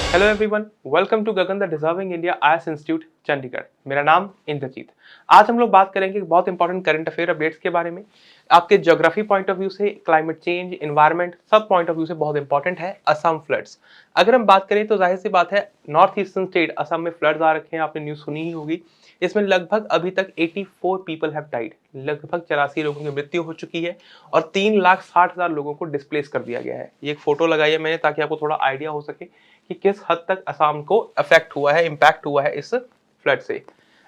Hello everyone, welcome to Gagan the deserving India IAS institute Chandigarh. मेरा नाम इंद्रजीत। आज हम लोग बात करेंगे बहुत इंपॉर्टेंट करंट अफेयर अपडेट्स के बारे में। आपके ज्योग्राफी पॉइंट ऑफ व्यू से, क्लाइमेट चेंज, एनवायरनमेंट, सब पॉइंट ऑफ व्यू से बहुत इंपॉर्टेंट है असम फ्लड्स। अगर हम बात करें तो जाहिर सी बात है, नॉर्थ ईस्टर्न स्टेट असम में फ्लड्स आ रखे हैं, आपने न्यूज़ सुनी ही होगी। इसमें लगभग अभी तक 84 पीपल हैव डाइड, लगभग 84 लोगों की मृत्यु हो चुकी है और 3,60,000 लोगों को डिस्प्लेस कर दिया गया है। ये एक फोटो लगाई है मैंने ताकि आपको थोड़ा आइडिया हो सके कि किस हद तक असम को अफेक्ट हुआ है, इंपैक्ट हुआ है इस फ्लड से।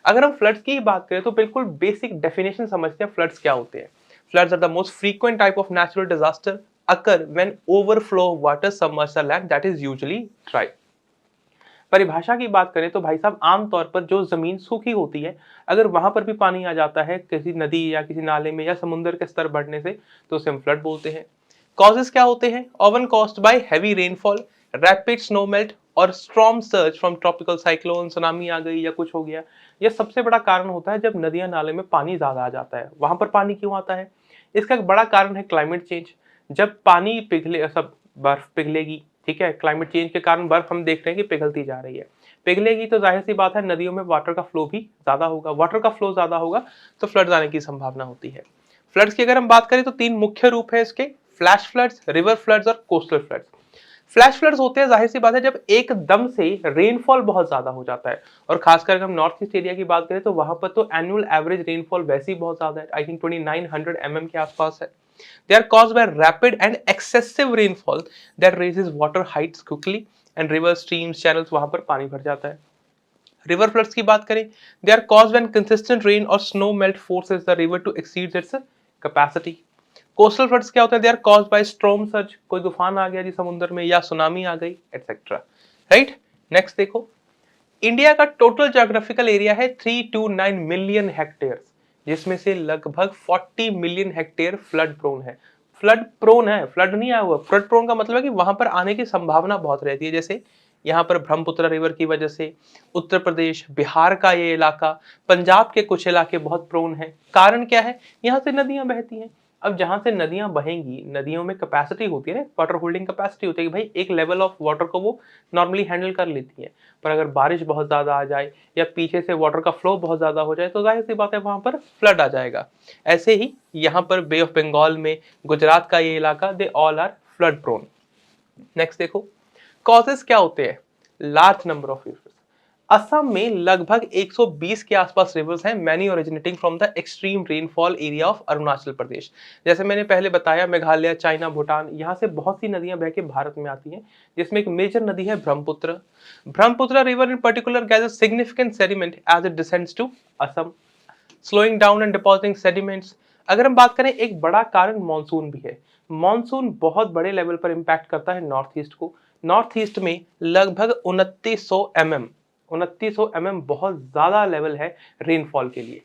अगर हम फ्लड्स की बात करें तो बिल्कुल बेसिक डेफिनेशन समझते हैं फ्लड्स क्या होते हैं। Floods are the most frequent type of natural disaster occur when overflow of water submerge the land that is usually dry. परिभाषा की बात करें तो भाई साहब, आमतौर पर जो जमीन सूखी होती है, अगर वहां पर भी पानी आ जाता है किसी नदी या किसी नाले में या समुद्र के स्तर बढ़ने से, तो उसे हम फ्लड बोलते हैं। कॉजेस क्या होते हैं? ऑवन caused by heavy rainfall, rapid snow melt और storm surge from tropical cyclone, tsunami आ गई या कुछ हो गया। यह सबसे बड़ा कारण होता है जब नदियां नाले में पानी ज्यादा आ जाता है। वहां पर पानी क्यों आता है? इसका एक बड़ा कारण है क्लाइमेट चेंज। जब पानी पिघले, सब बर्फ पिघलेगी, ठीक है, क्लाइमेट चेंज के कारण बर्फ हम देख रहे हैं कि पिघलती जा रही है। पिघलेगी तो जाहिर सी बात है नदियों में वाटर का फ्लो भी ज्यादा होगा, वाटर का फ्लो ज्यादा होगा तो फ्लड्स आने की संभावना होती है। फ्लड्स की अगर हम बात करें तो तीन मुख्य रूप है इसके: फ्लैश फ्लड्स, रिवर फ्लड्स और कोस्टल फ्लड्स। फ्लैश फ्लड्स होते हैं जाहिर सी बात है जब एकदम से रेनफॉल बहुत ज्यादा हो जाता है, और खासकर अगर हम नॉर्थ ईस्ट एरिया की बात करें तो वहां पर तो एनुअल एवरेज रेनफॉल वैसे ही बहुत ज्यादा है, आई थिंक 2900 mm के आसपास है। They are caused by rapid and excessive rainfall that raises water heights quickly and river streams channels वहां पर पानी भर जाता है। रिवर फ्लड्स की बात करें, they are caused when consistent rain or snow melt forces the river to exceed its capacity। Coastal floods क्या होते हैं? They are caused by storm surge, कोई तूफान आ गया जी समुद्र में या सुनामी आ गई एटसेट्रा। राइट, नेक्स्ट देखो। इंडिया का टोटल ज्योग्राफिकल एरिया है 329 मिलियन हेक्टेयर, जिसमें से लगभग 40 मिलियन हेक्टेयर फ्लड प्रोन है। फ्लड प्रोन है, फ्लड नहीं आया हुआ। फ्लड प्रोन का मतलब है कि वहां पर आने की संभावना बहुत रहती है। जैसे यहाँ पर ब्रह्मपुत्र रिवर की वजह से उत्तर प्रदेश, बिहार का ये इलाका, पंजाब के कुछ इलाके बहुत प्रोन है। कारण क्या है? यहाँ से नदियां बहती हैं। अब जहां से नदियां बहेंगी, नदियों में कैपेसिटी होती है ना, वाटर होल्डिंग कैपेसिटी होती है कि भाई एक लेवल ऑफ वाटर को वो नॉर्मली हैंडल कर लेती है। पर अगर बारिश बहुत ज्यादा आ जाए या पीछे से वाटर का फ्लो बहुत ज्यादा हो जाए तो जाहिर सी बात है वहां पर फ्लड आ जाएगा। ऐसे ही यहाँ पर बे ऑफ बंगाल में, गुजरात का ये इलाका, they all are flood prone. Next देखो, कॉजेस क्या होते हैं? Large number of rivers. Assam में लगभग 120 के आसपास रिवर्स हैं, many originating from the extreme rainfall area of Arunachal Pradesh. जैसे मैंने पहले बताया, मेघालय, चाइना, भूटान, यहाँ से बहुत सी नदियां बह के भारत में आती हैं, जिसमें एक मेजर नदी है Brahmaputra. Brahmaputra river in particular gathers significant sediment as it descends to Assam, slowing down and depositing sediments. अगर हम बात करें, एक बड़ा कारण मानसून भी है। मानसून बहुत बड़े लेवल पर इंपैक्ट करता है नॉर्थ ईस्ट को। नॉर्थ ईस्ट में लगभग 2900 mm बहुत ज्यादा लेवल है रेनफॉल के लिए।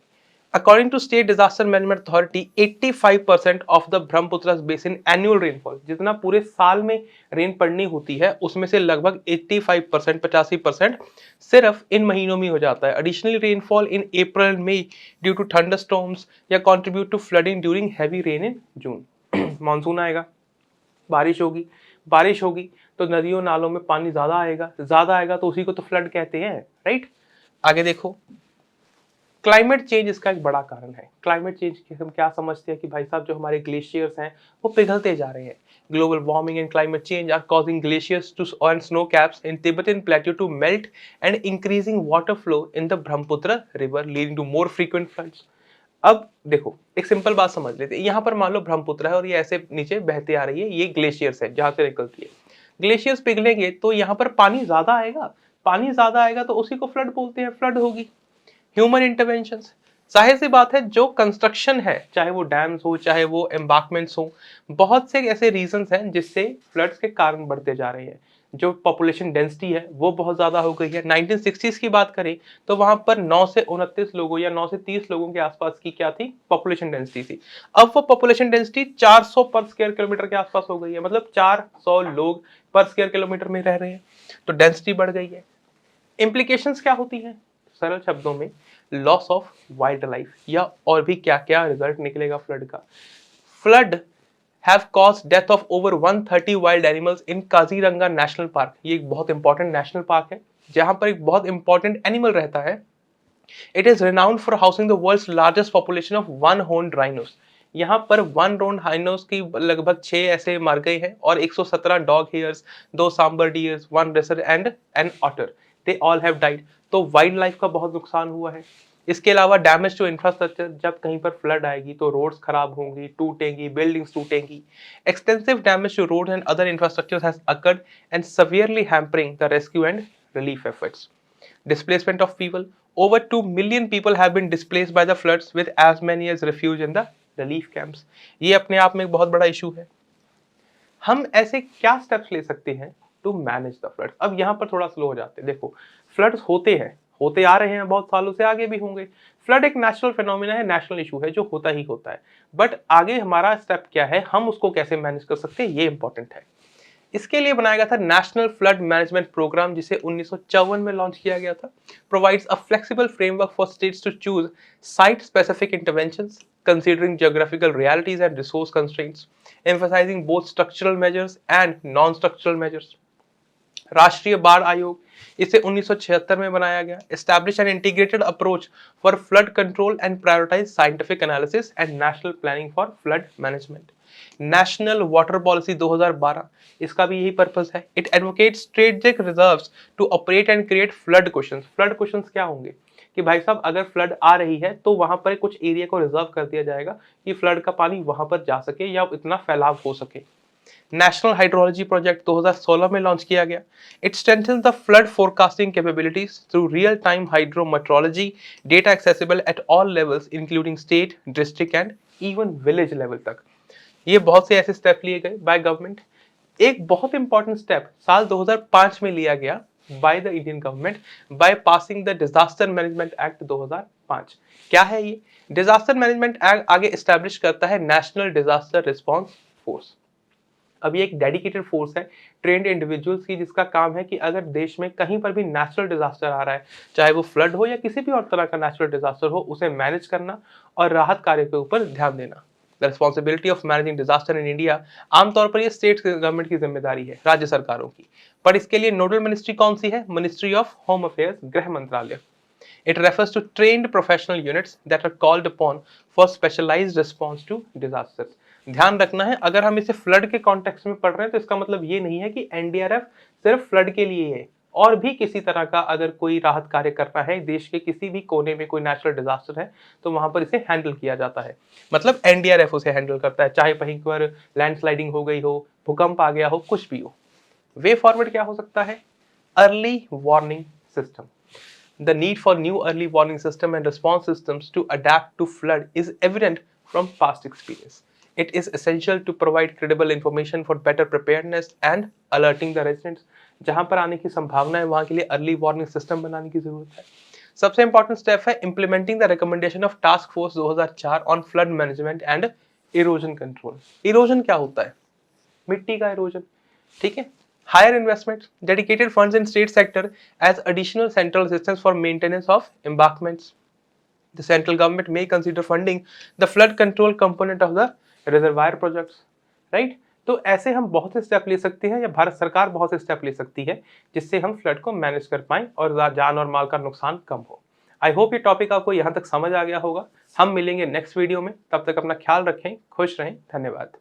According to state disaster management authority, 85% of the Brahmaputra basin annual rainfall, जितना पूरे साल में रेन पड़नी होती है उसमें से लगभग 85%, 85% सिर्फ इन महीनों में हो जाता है। Additional rainfall in April May due to thunderstorms या contribute to flooding during heavy rain in June. Monsoon आएगा, बारिश होगी, बारिश होगी तो नदियों नालों में पानी ज्यादा आएगा तो उसी को तो फ्लड कहते हैं। राइट, आगे देखो। क्लाइमेट चेंज इसका एक बड़ा कारण है। क्लाइमेट चेंज की हम क्या समझते हैं कि भाई साहब, जो हमारे ग्लेशियर्स हैं वो पिघलते जा रहे हैं। Global warming and climate change are causing glaciers to and snow caps in Tibetan plateau to melt and increasing water flow in the Brahmaputra river leading to more frequent floods. अब देखो, एक सिंपल बात समझ लेते हैं। यहाँ पर मान लो ब्रह्मपुत्र है और ये ऐसे नीचे बहते आ रही है, ये ग्लेशियर्स है जहां से निकलती है। ग्लेशियर्स पिघलेंगे तो यहाँ पर पानी ज्यादा आएगा, पानी ज्यादा आएगा तो उसी को फ्लड बोलते हैं, फ्लड होगी। ह्यूमन इंटरवेंशन, जाहिर सी बात है, जो कंस्ट्रक्शन है, चाहे वो डैम्स हो, चाहे वो एम्बार्कमेंट्स हो, बहुत से ऐसे रीजंस हैं जिससे फ्लड्स के कारण बढ़ते जा रहे हैं। जो पॉपुलेशन डेंसिटी है वो बहुत ज्यादा हो गई है। 1960s की बात करें तो वहां पर 9 से 29 लोगों या 9 से 30 लोगों के आसपास की क्या थी? पॉपुलेशन डेंसिटी थी। अब वो पॉपुलेशन डेंसिटी 400 पर स्क्वायर किलोमीटर के आसपास हो गई है, मतलब 400 लोग पर स्क्वायर किलोमीटर में रह रहे हैं, तो डेंसिटी बढ़ गई है। इंप्लीकेशंस क्या होती हैं? सरल शब्दों में, लॉस ऑफ वाइल्ड लाइफ, या और भी क्या क्या रिजल्ट निकलेगा फ्लड का। Flood have caused death of over 130 wild animals in Kaziranga national park. ये एक बहुत इंपॉर्टेंट नेशनल पार्क है जहां पर एक बहुत इंपॉर्टेंट एनिमल रहता है। It is renowned for housing the world's largest population of one-horned rhinos। यहाँ पर वन रोन हाइनोस की लगभग 6 ऐसे मर गए हैं और 117 hog deers, 2 sambar deers, 1 racer and an otter, they all have died. तो वाइल्ड लाइफ का बहुत नुकसान हुआ है। इसके अलावा डैमेज टू इंफ्रास्ट्रक्चर, जब कहीं पर फ्लड आएगी तो रोड्स खराब होंगी, टूटेंगी, बिल्डिंग्स टूटेंगी। Extensive damage to roads and other infrastructure has occurred and severely hampering the rescue and relief efforts। Displacement of people, over 2 million people have been displaced by the floods with as many as refuge in the relief camps। ये अपने आप में एक बहुत बड़ा issue है। हम ऐसे क्या स्टेप्स ले सकते हैं टू मैनेज द फ्लड्स। अब यहाँ पर थोड़ा स्लो हो जाते हैं। देखो, फ्लड्स होते हैं, होते आ रहे हैं बहुत सालों से, आगे भी होंगे। फ्लड एक नेचुरल फिनोमिना है, नेशनल इशू है जो होता ही होता है। बट आगे हमारा स्टेप क्या है, हम उसको कैसे मैनेज कर सकते हैं, ये इंपॉर्टेंट है। इसके लिए बनाया गया था नेशनल फ्लड मैनेजमेंट प्रोग्राम, जिसे 1954 में लॉन्च किया गया था। Provides a flexible framework for states to choose site specific interventions considering geographical realities and resource constraints, emphasizing both structural measures and non-structural measures। राष्ट्रीय बाढ़ आयोग, इसे 1976 में बनाया गया। Establish an integrated approach for flood control and prioritise scientific analysis and national planning for flood management. National water policy 2012, इसका भी यही पर्पस है। It advocates strategic reserves to operate and create flood cushions. Flood cushions क्या होंगे कि भाई साहब अगर फ्लड आ रही है तो वहां पर कुछ एरिया को रिजर्व कर दिया जाएगा कि फ्लड का पानी वहां पर जा सके या इतना फैलाव हो सके। नेशनल हाइड्रोलॉजी प्रोजेक्ट 2016 में लॉन्च किया गया। It strengthens the flood forecasting capabilities through real time hydrometeorology, data accessible at all levels including state, district and even village level तक। ये बहुत से ऐसे स्टेप लिए गए बाय गवर्नमेंट। एक बहुत इंपॉर्टेंट स्टेप साल 2005 में लिया गया by the Indian government by passing the disaster management act 2005। क्या है ये? डिजास्टर मैनेजमेंट एक्ट आगे एस्टैब्लिश करता है नेशनल डिजास्टर रिस्पांस फोर्स। अब ये एक डेडिकेटेड फोर्स है, ट्रेंड इंडिविजुअल्स की, जिसका काम है कि अगर देश में कहीं पर भी नेचुरल डिजास्टर आ रहा है, चाहे वो फ्लड हो या किसी भी और तरह का नेचुरल डिजास्टर हो, उसे मैनेज करना और राहत कार्य के ऊपर ध्यान देना। The responsibility of managing disaster in India, आमतौर पर ये स्टेट गवर्नमेंट की जिम्मेदारी है, राज्य सरकारों की। पर इसके लिए नोडल मिनिस्ट्री कौन सी है? मिनिस्ट्री ऑफ होम अफेयर्स, गृह मंत्रालय। It refers to trained professional units that are called upon for specialized response to disasters। ध्यान रखना है, अगर हम इसे फ्लड के कॉन्टेक्स्ट में पढ़ रहे हैं तो इसका मतलब ये नहीं है कि एनडीआरएफ सिर्फ फ्लड के लिए है, और भी किसी तरह का अगर कोई राहत कार्य करना है, देश के किसी भी कोने में कोई नेचुरल डिजास्टर है तो वहां पर इसे हैंडल किया जाता है। मतलब एनडीआरएफ उसे हैंडल करता है, चाहे कहीं पर लैंडस्लाइडिंग हो गई हो, भूकंप आ गया हो, कुछ भी हो। वे फॉरवर्ड क्या हो सकता है? Early warning system. The need for new early warning system and response systems to adapt to flood is evident from past experience। It is essential to provide credible information for better preparedness and alerting the residents। जहां पर आने की संभावना है वहां के लिए early warning system बनाने की जरूरत है। सबसे इंपॉर्टेंट स्टेप है implementing the recommendation of task force 2004 on flood management and erosion control. Erosion क्या होता है? मिट्टी का इरोजन, ठीक है। Higher investments, dedicated funds in state sector as additional central assistance for maintenance of embankments। The central government may consider funding the flood control component of the reservoir projects, right? तो ऐसे हम बहुत से step ले सकते हैं, या भारत सरकार बहुत से स्टेप ले सकती है जिससे हम फ्लड को मैनेज कर पाएं और जान और माल का नुकसान कम हो। आई होप ये टॉपिक आपको यहाँ तक समझ आ गया होगा। हम मिलेंगे नेक्स्ट वीडियो में, तब तक अपना ख्याल रखें, खुश रहें, धन्यवाद।